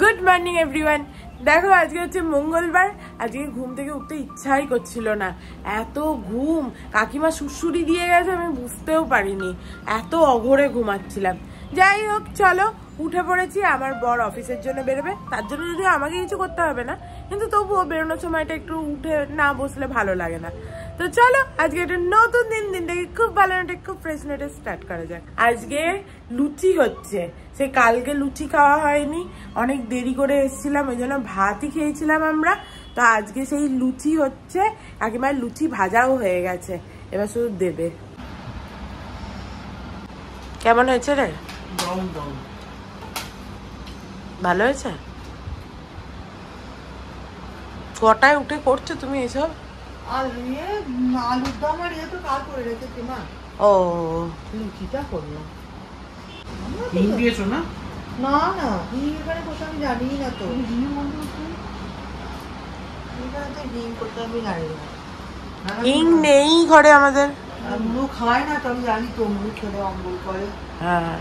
Good morning everyone. দেখো আজকে হচ্ছে মঙ্গলবার। আজকে ঘুম থেকে উঠতে ইচ্ছাই করছিল না, এত ঘুম। কাকিমা সুড়সুড়ি দিয়ে গেছে, আমি বুঝতেও পারিনি, এত অঘোরে ঘুমাচ্ছিলাম। যাই হোক চলো উঠে পড়েছি। আমার বর অফিসের জন্য বেরোবে, তার জন্য যদিও আমাকে কিছু করতে হবে না, কিন্তু তবুও বেরোনোর সময়টা একটু উঠে না বসলে ভালো লাগে না। তো চলো আজকে একটা নতুন দিনটাকে খুব ভালো নোটে খুব ফ্রেশ নোটে স্টার্ট করা যাক। আজকে লুচি হচ্ছে, সে কালকে লুচি খাওয়া হয়নি, অনেক দেরি করে এসেছিলাম, ওই জন্য ভাতই খেয়েছিলাম আমরা। তো আজকে সেই লুচি হচ্ছে, কাকিমার লুচি ভাজাও হয়ে গেছে, এবার শুধু দেবে। কেমন হয়েছে রে? ভালো হয়েছে? কটায় উঠে করছো তুমি এসব? আলুর দম আর ইয়ে তো কাল করে রেখেছি মা। ও লুচিটা করলাম। হিং দিয়েছো না? না না, হিং এখানে কোথাও আমি জানি না তো। এখানে তো হিং কোথাও আমি জানি না। হিং নেই ঘরে আমাদের। মুনু খায় না তো, আমি জানি তো মুনু খেলে অম্বল করে। হ্যাঁ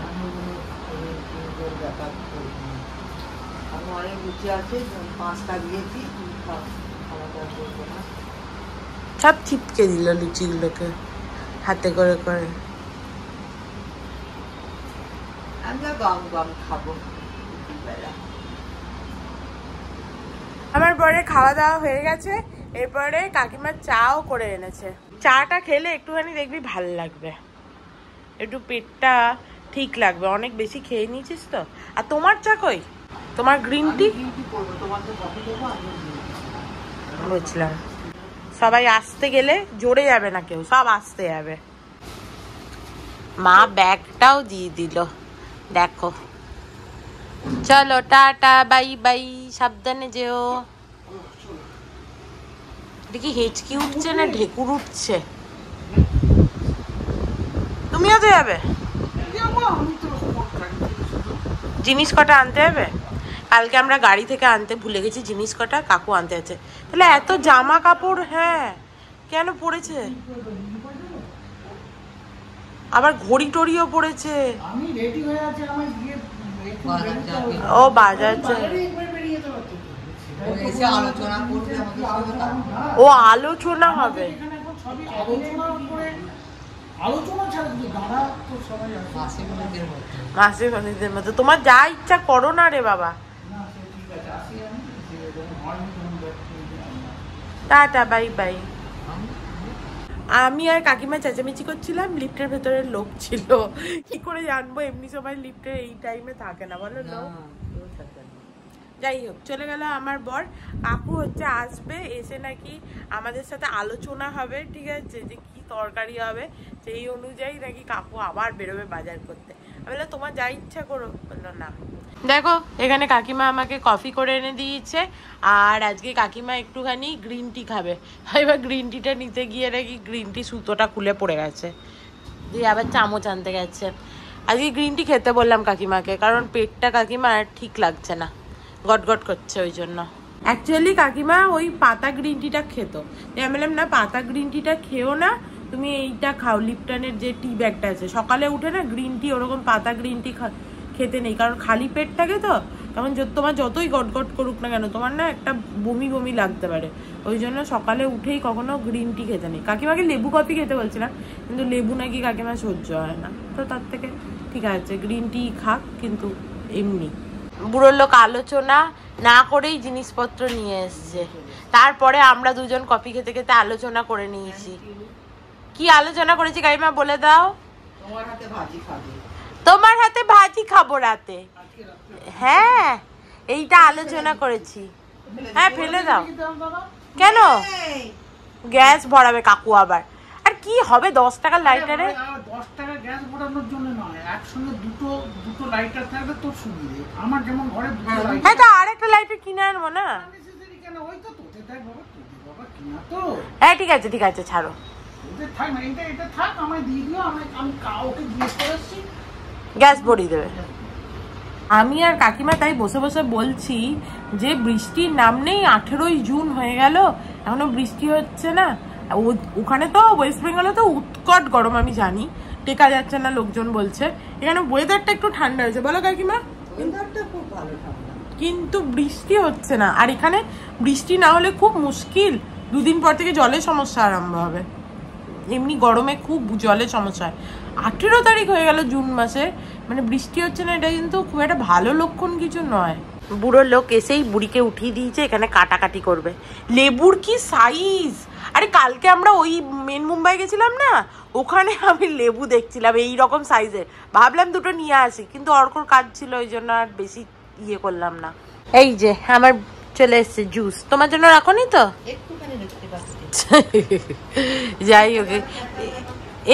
আমি অনেক লুচি আছে, 5টা দিয়েছি, সব চিপকে দিল লুচিগুলোকে হাতে করে করে। আমরা গম গম খাবো। আমার পরে খাওয়া দাওয়া হয়ে গেছে, এরপরে কাকিমা চাও করে এনেছে। চাটা খেলে একটুখানি দেখবি ভাল লাগবে, একটু পেটটা ঠিক লাগবে। অনেক বেশি খেয়ে নিয়েছিস তো। আর তোমার চা কই? তোমার গ্রিন টি? বুঝলাম, সবাই আসতে গেলে জোরে যাবে না, কেউ সব আসতে যাবে। মা ব্যাগটাও দিয়ে দিল, দেখো। চলো টাটা বাই বাই, সাবধানে যেও। দেখি হেঁচকি উঠছে না ঢেকুর উঠছে? তুমিও তো যাবে? জিনিস কটা আনতে হবে, কালকে আমরা গাড়ি থেকে আনতে ভুলে গেছি জিনিস কটা, কাকু আনতে আছে। তাহলে এত জামা কাপড় হ্যাঁ কেন পড়েছে? আবার ঘড়ি টড়িও পড়েছে। ও বাজার ও আলোচনা হবে। মাসির বন্ধুদের মতো তোমার যা ইচ্ছা করো না রে বাবা। Tata bye bye. আমি আর কাকিমা চেঁচামেচি করছিলাম, লিফটের ভেতরে লোক ছিল। কি করে জানবো, এমনি সময় লিফটে এই টাইমে থাকে না বলো। যাই হোক চলে গেল আমার বর। কাকু হচ্ছে আসবে, এসে নাকি আমাদের সাথে আলোচনা হবে, ঠিক আছে, যে কি তরকারি হবে সেই অনুযায়ী নাকি কাকু আবার বেরোবে বাজার করতে। আমি বললাম তোমার যা ইচ্ছা করো। বললো না। দেখো এখানে কাকিমা আমাকে কফি করে এনে দিয়েছে, আর আজকে কাকিমা একটুখানি গ্রিন টি খাবে। এবার গ্রিন টিটা নিতে গিয়ে নাকি গ্রিন টি সুতোটা খুলে পড়ে গেছে, দিয়ে আবার চামচ আনতে গেছে। আজকে গ্রিন টি খেতে বললাম কাকিমাকে, কারণ পেটটা কাকিমা আর ঠিক লাগছে না, গটগট করছে, ওই জন্য। অ্যাকচুয়ালি কাকিমা ওই পাতা গ্রিন টিটা খেত, আমি বললাম না পাতা গ্রিন টিটা খেও না, তুমি এইটা খাও, লিপটনের যে টি ব্যাগটা আছে। সকালে উঠে না গ্রিন টি ওরকম পাতা গ্রিন টি খেতে নেই, কারণ খালি পেট থাকে তো, তখন তোমার যতই গটগট করুক না কেন তোমার না একটা বমি বমি লাগতে পারে। ওই জন্য সকালে উঠেই কখনো গ্রিন টি খেতে নেই। কাকিমাকে লেবু কফি খেতে বলছিলাম, কিন্তু লেবু নাকি কাকিমা সহ্য হয় না, তো তার থেকে ঠিক আছে গ্রিন টি খাক, কিন্তু এমনি। বুড়োর লোক আলোচনা না করেই জিনিসপত্র নিয়ে এসছে, তারপরে আমরা দুজন কফি খেতে খেতে আলোচনা করে নিয়েছি। কি আলোচনা করেছি কাকিমা বলে দাও? তোমার হাতে ভাজি খাবো রাতে। হ্যাঁ এইটা আলোচনা করেছি। হ্যাঁ ফেলে দাও। কেন? গ্যাস ভরাবে কাকু আবার। আর কি হবে 10 টাকার লাইটারে? 10 টাকা গ্যাস ভরানোর জন্য নয়, একসঙ্গে দুটো লাইটার থাকবে তোর সুবিধে। আমার যেমন ঘরে দুটো লাইটার। হ্যাঁ তো আরেকটা লাইটার কিনে আনবো না? কেন ওই তো তোদের দেখ বাবা, তোদের বাবা কিনা তো। হ্যাঁ ঠিক আছে ছাড়ো। ওদের থাক না, এটা থাক, আমায় দিয়ে দিও, আমি কাউকে জিজ্ঞেস করেছি, গ্যাস ভরিয়ে দেবে। আমি আর কাকিমা তাই বসে বসে বলছি যে বৃষ্টির নাম নেই, 18ই জুন হয়ে গেল এখনো বৃষ্টি হচ্ছে না। ওখানে তো ওয়েস্ট বেঙ্গলে তো উৎকট গরম, আমি জানি, টেকা যাচ্ছে না লোকজন বলছে। এখানে ওয়েদারটা একটু ঠান্ডা হয়েছে, বলো কাকিমা? ওয়েদারটা খুব ভালো ঠান্ডা। কিন্তু বৃষ্টি হচ্ছে না। আর এখানে বৃষ্টি না হলে খুব মুশকিল, দুদিন পর থেকে জলের সমস্যা আরম্ভ হবে। এমনি গরমে খুব জলের সমস্যা হয়। 18 তারিখ হয়ে গেল জুন মাসের, মানে বৃষ্টি হচ্ছে না, এটা কিন্তু খুব একটা ভালো লক্ষণ কিছু নয়। বুড়ো লোক এসেই বুড়িকে উঠিয়ে দিয়েছে, এখানে কাটাকাটি করবে। লেবুর কি সাইজ! আরে কালকে আমরা ওই মেন মুম্বাই গেছিলাম না, ওখানে আমি লেবু দেখছিলাম এই রকম সাইজের, ভাবলাম দুটো নিয়ে আসি, কিন্তু অর্কর কাজ ছিল ওই জন্য আর বেশি ইয়ে করলাম না। এই যে আমার চলে এসছে জুস, তোমার জন্য রাখোনি তো? যাই হোক,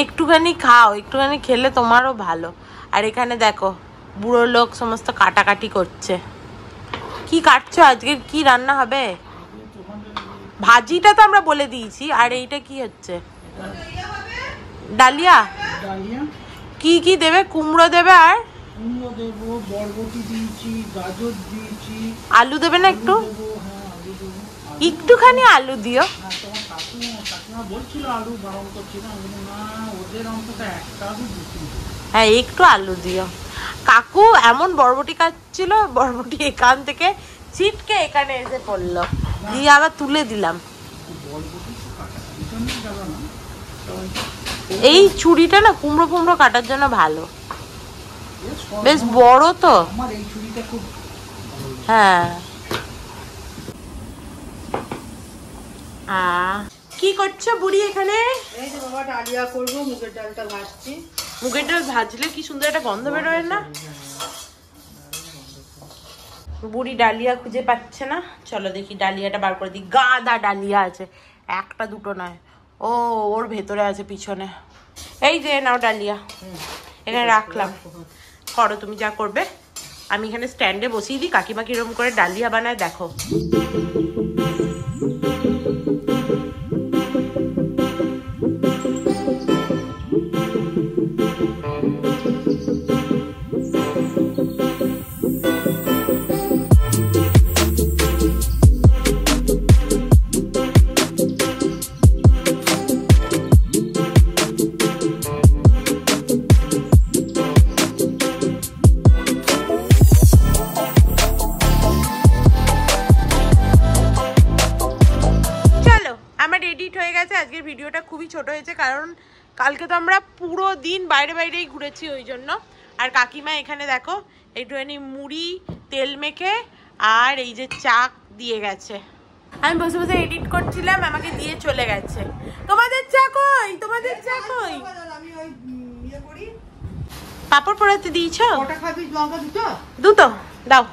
একটুখানি খাও, একটুখানি খেলে তোমারও ভালো। আর এখানে দেখো বুড়ো লোক সমস্ত কাটাকাটি করছে। কি কাটছো আজকে? কি রান্না হবে? ভাজিটা তো আমরা বলে দিয়েছি। আর এইটা কি হচ্ছে? ডালিয়া। কি কি দেবে? কুমড়ো দেবে, আর কুমড়ো দেবো, বরবটি দিয়েছি, গাজর দিয়েছি। আলু দেবে না একটু? একটুখানি আলু দিও। কাকিমা বলছিল আলু বারণ করছিল, না ওদের অন্তত একটা আলু দিচ্ছি। হ্যাঁ একটু আলু দিও। কাকু এমন বরবটি কাটছিল, বরবটি এখান থেকে ছিটকে এখানে এসে পড়লো, দিয়ে আবার তুলে দিলাম। এই ছুরিটা না কুমড়ো কুমড়ো কাটার জন্য ভালো, বেশ বড় তো। আমার এই ছুরিটা খুব। হ্যাঁ। কি করছো বুড়ি এখানে? এই যে বাবা ডালিয়া করবো, মুগের ডালটা ভাজছি। মুগের ডাল ভাজলে কি সুন্দর একটা গন্ধ বেরোয় না? বুড়ি ডালিয়া খুঁজে পাচ্ছে না, চলো দেখি ডালিয়াটা বার করে দিই। গাদা ডালিয়া আছে, একটা দুটো নয়। ও ওর ভেতরে আছে পিছনে। এই যে নাও ডালিয়া, এখানে রাখলাম। করো তুমি যা করবে, আমি এখানে স্ট্যান্ডে বসিয়ে দিই। কাকিমা কিরম করে ডালিয়া বানায় দেখো। আজকের ভিডিওটা খুবই ছোট হয়েছে, কারণ কালকে তো আমরা পুরো দিন বাইরে বাইরেই ঘুরেছি ওই জন্য। আর কাকিমা এখানে দেখো একটুখানি মুড়ি তেল মেখে আর এই যে চাক দিয়ে গেছে। আমি বসে বসে এডিট করছিলাম, আমাকে দিয়ে চলে গেছে। তোমাদের চা কই? তোমাদের চা কই? পাপড় পোড়াতে দিয়েছো? দুটো দাও।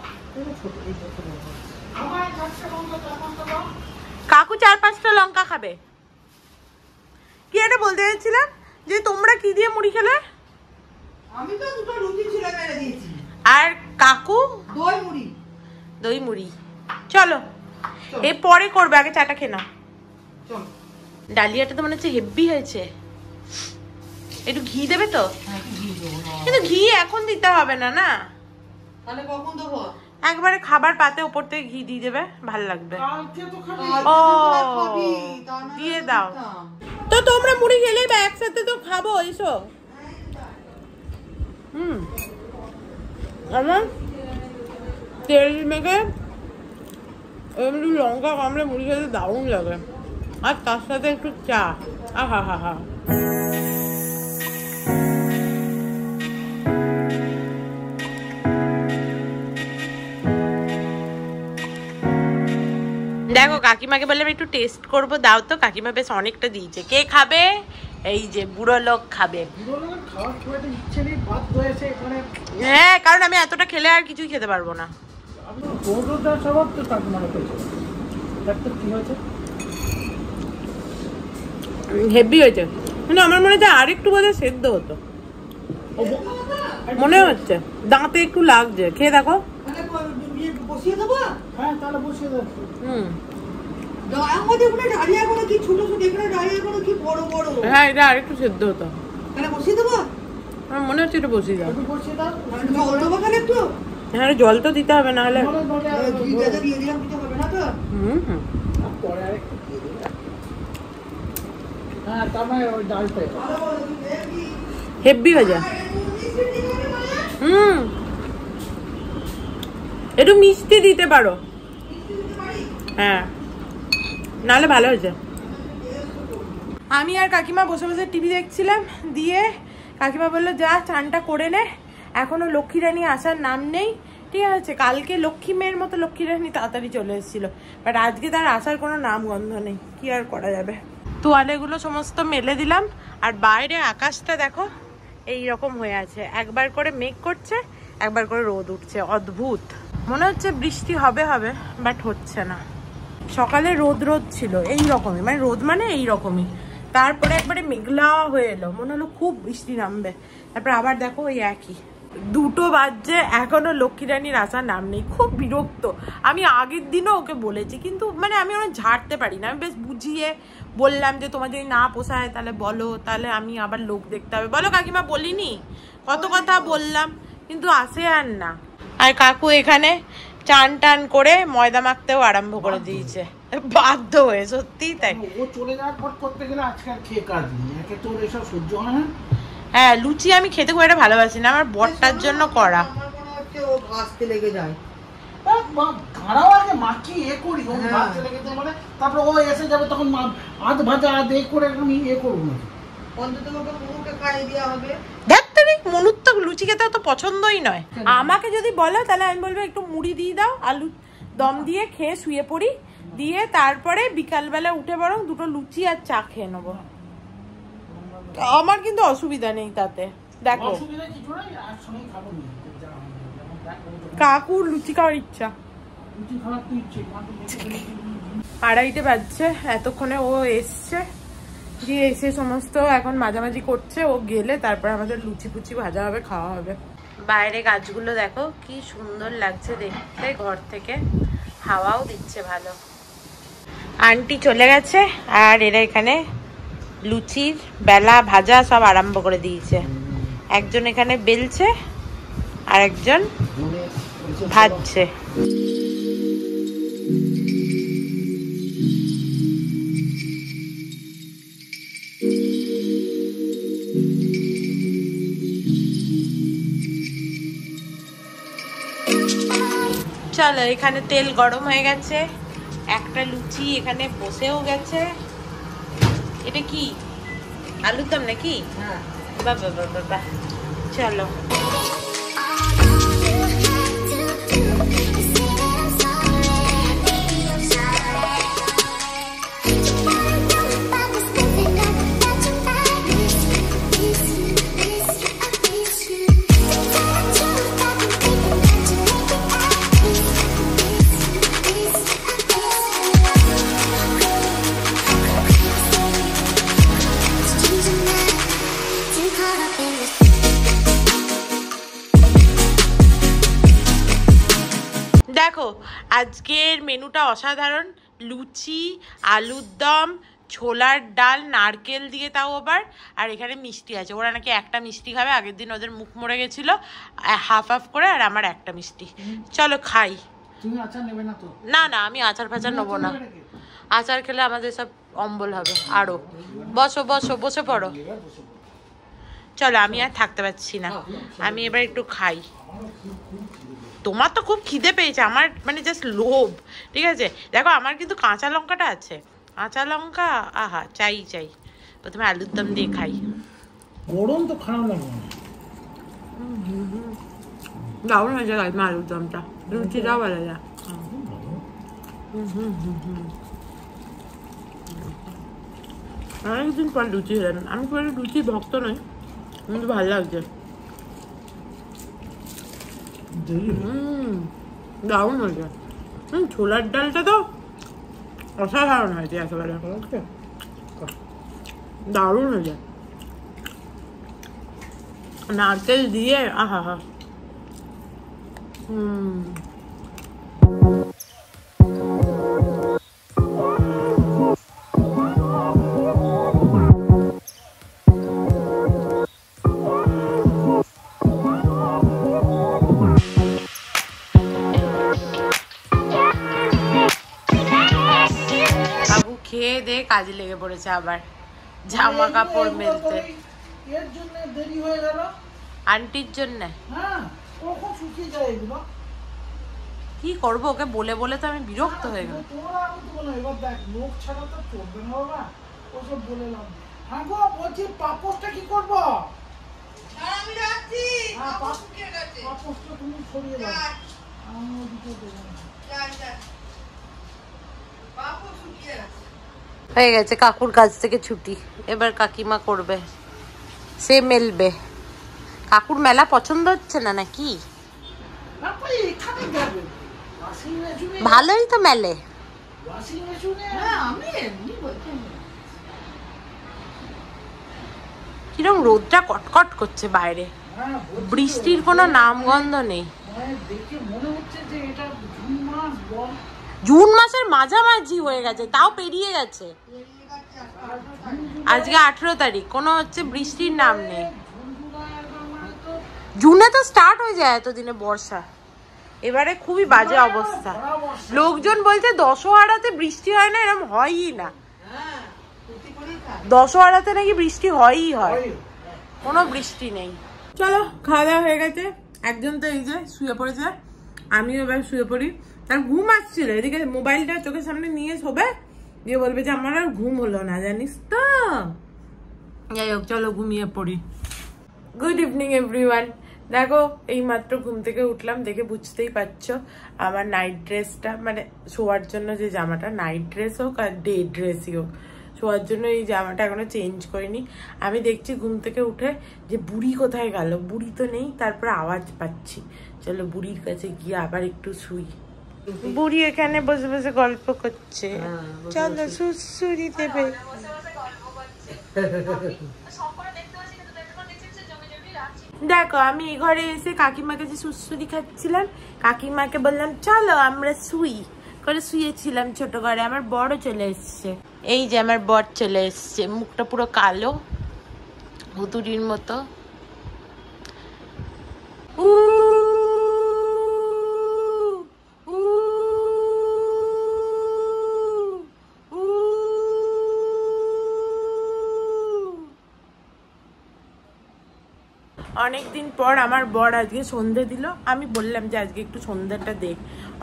কাকু 4-5টা লঙ্কা খাবে। কি এটা বলতে চাইছিলাম যে তোমরা কি দিয়ে মুড়ি খেলে? আমি তো দুটো রুটি ছিলে মেরে দিয়েছি। আর কাকু দই মুড়ি। দই মুড়ি। চলো এ পরে করবে, আগে চাটা খেয়ে নাও। চল। ডালিয়াটা তো মনে হচ্ছে হেভি হয়েছে। একটু ঘি দেবে তো? হ্যাঁ ঘি দেবো। কিন্তু ঘি এখন দিতে হবে না, না তাহলে কখন দেবো? একবারে খাবার পাতে উপর থেকে ঘি দিয়ে দেবে, ভালো লাগবে। ও দিয়ে দাও তো, তোমরা মুড়ি খেলে বা একসাথে তো খাবো এসো। আমার তেল মেখে এমনি লঙ্কা কামড়ে মুড়ি খেতে দারুণ লাগে, আর তার সাথে একটু চা। আহা হা হা। দেখো কাকিমাকে বললাম একটু টেস্ট করবো, দাও তো। কাকিমা বেশ অনেকটা দিয়েছে। কে খাবে? এই যে বুড়ো লোক খাবে। হ্যাঁ, কারণ আমি এতটা খেলে আর কিছুই খেতে পারবো না। হেভি হয়েছে, কিন্তু আমার মনে হচ্ছে আর একটু বোধহয় সেদ্ধ হতো মনে হচ্ছে। দাঁতে একটু লাগছে, খেয়ে দেখো। বসিয়ে দেবো? হ্যাঁ তাহলে বসিয়ে দেবো। হ্যাঁ এটা আর একটু সেদ্ধ হতো। বসিয়ে দেবো? আমার মনে হচ্ছে এটা বসিয়ে দাও। জল দেবো একটু? হ্যাঁ জল তো দিতে হবে, না হলে হেভি হয়ে যায়। একটু মিষ্টি দিতে পারো। হ্যাঁ, নাহলে ভালো হয়েছে। আমি আর কাকিমা বসে বসে টিভি দেখছিলাম, দিয়ে কাকিমা বললো যা চানটা করে নে, এখনো লক্ষ্মী রানী আসার নাম নেই। ঠিক আছে, কালকে লক্ষ্মী মেয়ের মতো লক্ষ্মী রানী তাড়াতাড়ি চলে এসেছিল, বাট আজকে তার আসার কোনো নাম গন্ধ নেই। কি আর করা যাবে। তোয়ালেগুলো সমস্ত মেলে দিলাম, আর বাইরে আকাশটা দেখো এই রকম হয়ে আছে, একবার করে মেঘ করছে, একবার করে রোদ উঠছে। অদ্ভুত, মনে হচ্ছে বৃষ্টি হবে হবে, বাট হচ্ছে না। সকালে রোদ রোদ ছিল এই রকমই, মানে রোদ মানে এই রকমই, তারপরে একবারে মেঘলা হয়ে এলো, মনে হলো খুব বৃষ্টি নামবে, তারপর আবার দেখো ওই একই। 2টো বাজছে, এখনো লক্ষ্মী রানীর আসার নাম নেই। খুব বিরক্ত। আমি আগের দিনও ওকে বলেছি, কিন্তু মানে আমি ওরা ঝাড়তে পারি না। আমি বেশ বুঝিয়ে বললাম যে তোমার যদি না পোষায় তাহলে বলো, তাহলে আমি আবার লোক দেখতে হবে। বলো কাকিমা, বলিনি? কত কথা বললাম, কিন্তু আসে আর না। আর কাকু এখানে চান টান করে ময়দা মাখতেও আরম্ভ করে দিয়েছে, বাধ্য হয়ে। সত্যি তাই, ও চলে যাওয়ার পর করতে গেলে আজকে আর খেয়ে কাজ নেই, একে তোর এসব সহ্য হয় না। হ্যাঁ, লুচি আমি খেতে খুব একটা ভালোবাসি না, আমার বরটার জন্য করা। আমার মনে হচ্ছে ও ভাজতে লেগে যায়। খারাপ আগে মাখি এ করি, ও ভাজতে লেগে যায় মানে, তারপর ও এসে যাবে তখন আধ ভাজা আধ এ করে আমি এ করবো না। অন্তত ওকে মুখে খাইয়ে দেওয়া হবে। দেখতে মনুর তো লুচি খেতে তো পছন্দই নয়। আমাকে যদি বলো তাহলে আমি বলবো একটু মুড়ি দিয়ে দাও, আলু দম দিয়ে খেয়ে শুয়ে পড়ি, দিয়ে তারপরে বিকালবেলা উঠে বরং 2টো লুচি আর চা খেয়ে নেবো। আমার কিন্তু অসুবিধা নেই তাতে। দেখো কাকুর লুচি খাওয়ার ইচ্ছা। 2:30 বাজছে, এতক্ষণে ও এসছে, দিয়ে এসে সমস্ত এখন মাঝামাঝি করছে। ও গেলে তারপর আমাদের লুচি ফুচি ভাজা হবে, খাওয়া হবে। বাইরে গাছগুলো দেখো কি সুন্দর লাগছে দেখতে, ঘর থেকে হাওয়াও দিচ্ছে ভালো। আন্টি চলে গেছে, আর এরা এখানে লুচির বেলা ভাজা সব আরম্ভ করে দিয়েছে। একজন এখানে বেলছে, আর একজন ভাজছে। চলো, এখানে তেল গরম হয়ে গেছে, একটা লুচি এখানে বসেও গেছে। এটা কি আলুর দম নাকি? বাবা বাবা বাবা, চলো। দেখো আজকের মেনুটা অসাধারণ। লুচি, আলুর দম, ছোলার ডাল, নারকেল দিয়ে তাও আবার, আর এখানে মিষ্টি আছে। ওরা নাকি একটা মিষ্টি খাবে, আগের দিন ওদের মুখ মরে গেছিলো, হাফ হাফ করে, আর আমার একটা মিষ্টি। চলো খাই। তুমি আচার নেবে না তো? না না, আমি আচার ফাচার নেবো না। আচার খেলে আমাদের সব অম্বল হবে আরো। বসো বসো, বসে পড়ো। চলো, আমি আর থাকতে পারছি না, আমি এবার একটু খাই। তোমার তো খুব খিদে পেয়েছে, আমার মানে জাস্ট লোভ। ঠিক আছে, দেখো আমার কিন্তু কাঁচা লঙ্কাটা আছে, কাঁচা লঙ্কা আহা চাই চাই। প্রথমে আলুর দম দিয়ে খাই। গরম তো খারাপ লাগবে না। দারুণ হয়েছে কাকিমা আলুর দমটা, লুচিটাও ভালো যায়। অনেকদিন পর লুচি খেলেন। আমি খুব একটা লুচি ভক্ত নই, কিন্তু ভালো লাগছে। দারুণ হয়েছে। ছোলার ডালটা তো অসাধারণ হয়েছে, একেবারে দারুণ হয়েছে। নারকেল দিয়ে আহা হা। খেয়ে দিয়ে কাজে লেগে পড়েছে আবার, জামা কাপড় মেলতে। এর জন্য দেরি হয়ে গেল, আন্টির জন্য। হ্যাঁ কখন শুকিয়ে যায় এগুলো। কি করবো ওকে বলে বলে তো আমি বিরক্ত হয়ে গেলাম। তোমরা আমি তো বলো এবার দেখ লোক ছাড়া তো চলবে না বাবা, ওসব বলে লাভ নেই। হ্যাঁ গো বলছি পাপোশটা কি করবো? আমি যাচ্ছি, হ্যাঁ, পাপোশ শুকিয়ে গেছে। পাপোশটা তুমি সরিয়ে দাও, আমি ওদিকে দেবো না। পাপোশ শুকিয়ে গেছে। হয়ে গেছে কাকুর কাছ থেকে ছুটি, এবার কাকিমা করবে, সে মেলবে। কাকুর মেলা পছন্দ হচ্ছে না নাকি? তারপরে এখানে যাবে ওয়াশিং মেশিনে, ভালোই তো মেলে। ওয়াশিং মেশিনে আমি এমনি বলছি। কিরম রোদটা কটকট করছে বাইরে, বৃষ্টির কোনো নামগন্ধ নেই। দেখে মনে হচ্ছে যে এটা জুন মাস, বল জুন মাসের মাঝামাঝি হয়ে গেছে, তাও পেরিয়ে গেছে। আজকে 18 তারিখ, কোনো হচ্ছে বৃষ্টির নাম নেই। জুনে তো স্টার্ট হয়ে যায় এতদিনে বর্ষা, এবারে খুবই বাজে অবস্থা। লোকজন বলছে দশহরাতে বৃষ্টি হয় না, এরকম হয়ই না। দশহরাতে নাকি বৃষ্টি হয়ই হয়, কোনো বৃষ্টি নেই। চলো খাওয়া দাওয়া হয়ে গেছে, একজন তো এই যে শুয়ে পড়েছে, আমিও এবার শুয়ে পড়ি। তার ঘুম আসছিল, এদিকে মোবাইলটা চোখের সামনে নিয়ে শোবে, দিয়ে বলবে যে আমার আর ঘুম হলো না, জানিস তো। যাই হোক চলো ঘুমিয়ে পড়ি। Good evening everyone. দেখো এই মাত্র ঘুম থেকে উঠলাম, দেখে বুঝতেই পারছো আমার নাইট ড্রেসটা, মানে শোয়ার জন্য যে জামাটা, নাইট ড্রেস হোক আর ডে ড্রেসই হোক, শোয়ার জন্য এই জামাটা এখনো চেঞ্জ করিনি। আমি দেখছি ঘুম থেকে উঠে যে বুড়ি কোথায় গেল, বুড়ি তো নেই, তারপরে আওয়াজ পাচ্ছি, চলো বুড়ির কাছে গিয়ে আবার একটু শুই। বুড়ি এখানে বসে বসে গল্প করছে, চলো সুসুরি দেবে। দেখো আমি এই ঘরে এসে কাকিমাকে যে সুসুরি খাচ্ছিলাম, কাকিমাকে বললাম চলো আমরা শুই করে শুয়েছিলাম ছোট ঘরে। আমার বড় চলে এসছে, এই যে আমার বর চলে এসছে, মুখটা পুরো কালো হুতুরির মতো। অনেকদিন পর আমার বর আজকে সন্ধে দিল, আমি বললাম যে আজকে একটু সন্ধ্যাটা দে,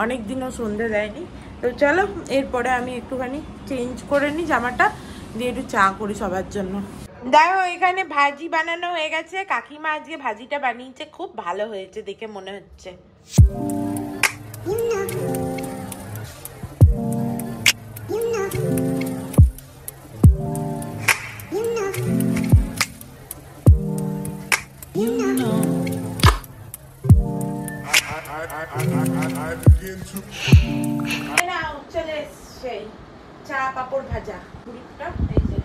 অনেকদিনও সন্ধে দেয়নি। তো চলো এরপরে আমি একটুখানি চেঞ্জ করে নিই জামাটা, দিয়ে একটু চা করি সবার জন্য। দেখো এখানে ভাজি বানানো হয়ে গেছে, কাকিমা আজকে ভাজিটা বানিয়েছে, খুব ভালো হয়েছে দেখে মনে হচ্ছে। চলে এসছে চা পাপড় ভাজা, এই যে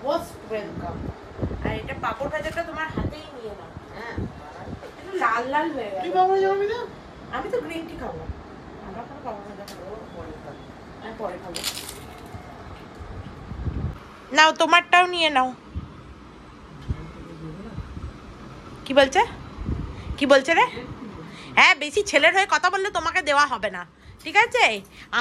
মোস্ট ওয়েলকাম। আর এটা পাপড় ভাজাটা তোমার হাতেই নিয়ে নাও, হ্যাঁ একটু লাল লাল হয়ে গেল। আমি তো গ্রিন টি খাবো, আমার কোনো পাপড় ভাজা খাবো আমি পরে খাবো। নাও তোমারটাও নিয়ে নাও। কি বলছে, কি বলছে রে? হ্যাঁ বেশি ছেলের হয়ে কথা বললে তোমাকে দেওয়া হবে না, ঠিক আছে?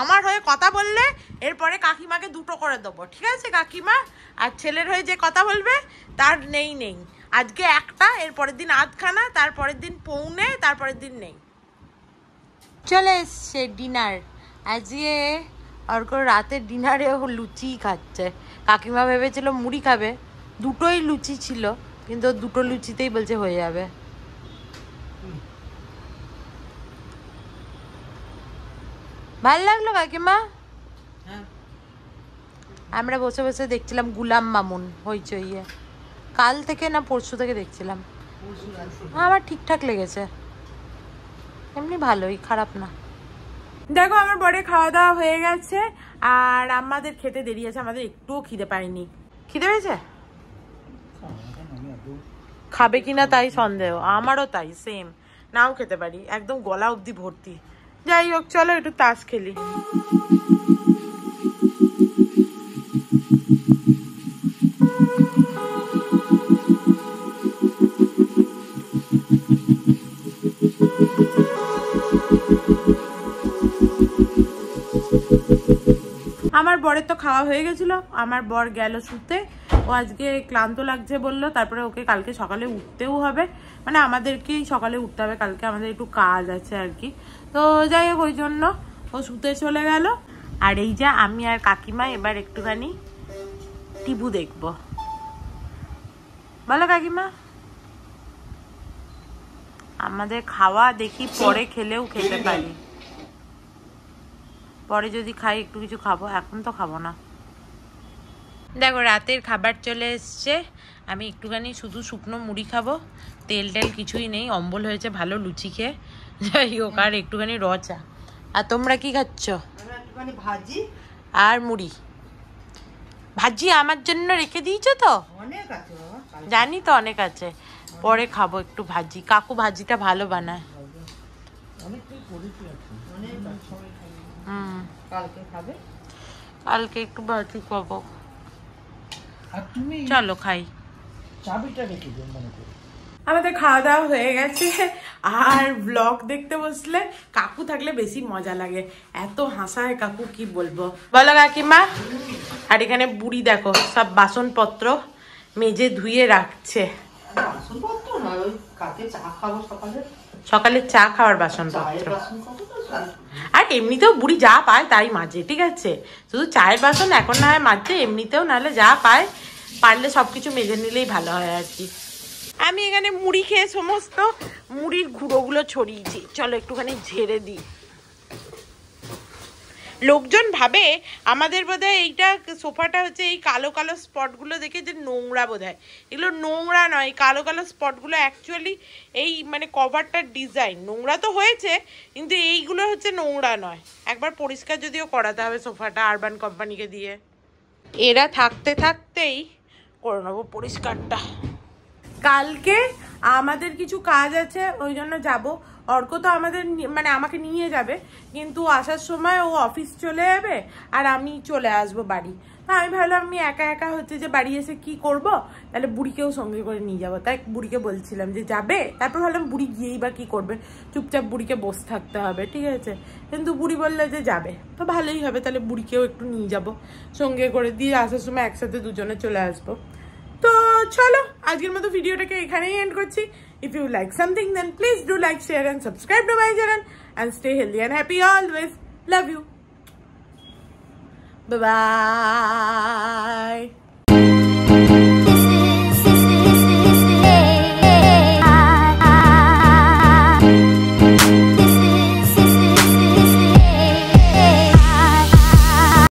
আমার হয়ে কথা বললে এরপরে কাকিমাকে দুটো করে দেবো, ঠিক আছে কাকিমা? আর ছেলের হয়ে যে কথা বলবে তার নেই নেই, আজকে একটা, এরপরের দিন আধখানা, তারপরের দিন পৌনে, তারপরের দিন নেই। চলে এসছে ডিনার, আজকে অর্ক রাতের ডিনারে ও লুচি খাচ্ছে। কাকিমা ভেবেছিল মুড়ি খাবে, দুটোই লুচি ছিল, কিন্তু দুটো লুচিতেই বলছে হয়ে যাবে। ভাল লাগলো কাকিমা? আমরা বসে বসে দেখছিলাম গুলাম মামুন হইচইয়ে, কাল থেকে না পরশু থেকে দেখছিলাম, আমার ঠিকঠাক লেগেছে, এমনি ভালোই, খারাপ না। দেখো আমার বড়ে খাওয়া দাওয়া হয়ে গেছে, আর আমাদের খেতে দেরি আছে, আমাদের একটুও খিদে পাইনি। খিদে পেয়েছে? খাবে কিনা তাই সন্দেহ, আমারও তাই, সেম, নাও খেতে পারি, একদম গলা অবধি ভর্তি। যাই হোক চলো একটু তাস খেলি। আমার বরের তো খাওয়া হয়ে গেছিল, আমার বর গেল শুতে। ও আজকে ক্লান্ত লাগছে বললো, তারপরে ওকে কালকে সকালে উঠতেও হবে, মানে আমাদেরকেই সকালে উঠতে হবে কালকে, আমাদের একটু কাজ আছে আর কি। তো যাই হোক ওই জন্য ও শুতে চলে গেল। আর এই যে আমি আর কাকিমা এবার একটুখানি টিভি দেখবো। বলো কাকিমা। আমাদের খাওয়া দেখি পরে খেলেও খেতে পারি, পরে যদি খাই একটু কিছু খাবো, এখন তো খাবো না। দেখো রাতের খাবার চলে এসছে, আমি একটুখানি শুধু শুকনো মুড়ি খাবো, তেল টেল কিছুই নেই, অম্বল হয়েছে ভালো লুচি খেয়ে। যাই হোক, আর একটুখানি রচা। আর তোমরা কি খাচ্ছ? একটুখানি ভাজি আর মুড়ি। ভাজি আমার জন্য রেখে দিয়েছো তো? অনেক আছে বাবা, জানি তো অনেক আছে, পরে খাবো একটু ভাজি। কাকু ভাজিটা ভালো বানায়। কালকে খাবে, কালকে একটু ভাজি খাবো। আর তুমি চলো খাই। চাবিটা রেখে দিও মনে করে। আমাদের খাওয়া দাওয়া হয়ে গেছে, আর ব্লগ দেখতে বসলে কাকু থাকলে বেশি মজা লাগে, এত হাসায় কাকু কি বলবো। বলো কাকিমা। আর এখানে বুড়ি দেখো সব বাসনপত্র মেজে ধুয়ে রাখছে। বাসনপত্র না, ওই কাকে চা খাবো সকালে, সকালে চা খাওয়ার বাসনপত্র। চায়ের বাসনপত্র তো আর এমনিতেও বুড়ি যা পায় তাই মাজে, ঠিক আছে, শুধু চায়ের বাসন এখন না হয় মাজে, এমনিতেও নাহলে যা পায় পারলে সবকিছু মেজে নিলেই ভালো হয় আর কি। আমি এখানে মুড়ি খেয়ে সমস্ত মুড়ির গুঁড়োগুলো ছড়িয়েছি, চলো একটুখানি ঝেড়ে দিই। লোকজন ভাবে আমাদের বোধহয় এইটা সোফাটা হচ্ছে এই কালো কালো স্পটগুলো দেখে যে নোংরা বোধহয়, এগুলো নোংরা নয়। কালো কালো স্পটগুলো অ্যাকচুয়ালি এই মানে কভারটার ডিজাইন, নোংরা তো হয়েছে কিন্তু এইগুলো হচ্ছে নোংরা নয়। একবার পরিষ্কার যদিও করাতে হবে সোফাটা আরবান কোম্পানিকে দিয়ে, এরা থাকতে থাকতেই করে নেবো পরিষ্কারটা। কালকে আমাদের কিছু কাজ আছে, ওই জন্য যাবো। অর্ক তো আমাদের মানে আমাকে নিয়ে যাবে, কিন্তু আসার সময় ও অফিস চলে যাবে আর আমি চলে আসবো বাড়ি। তা আমি ভাবলাম আমি একা একা হচ্ছে যে বাড়ি এসে কি করব, তাহলে বুড়িকেও সঙ্গে করে নিয়ে যাবো। তাই বুড়িকে বলছিলাম যে যাবে, তারপর ভাবলাম বুড়ি গিয়েই বা কি করবে, চুপচাপ বুড়িকে বসে থাকতে হবে, ঠিক আছে। কিন্তু বুড়ি বললে যে যাবে, তো ভালোই হবে, তাহলে বুড়িকেও একটু নিয়ে যাবো সঙ্গে করে, দিয়ে আসার সময় একসাথে দুজনে চলে আসবো। তো চলো আজকের মতো ভিডিওটাকে এখানেই এন্ড করছি। If you like something then please do like, share and subscribe to my channel and stay healthy and happy always. Love you. Bye bye.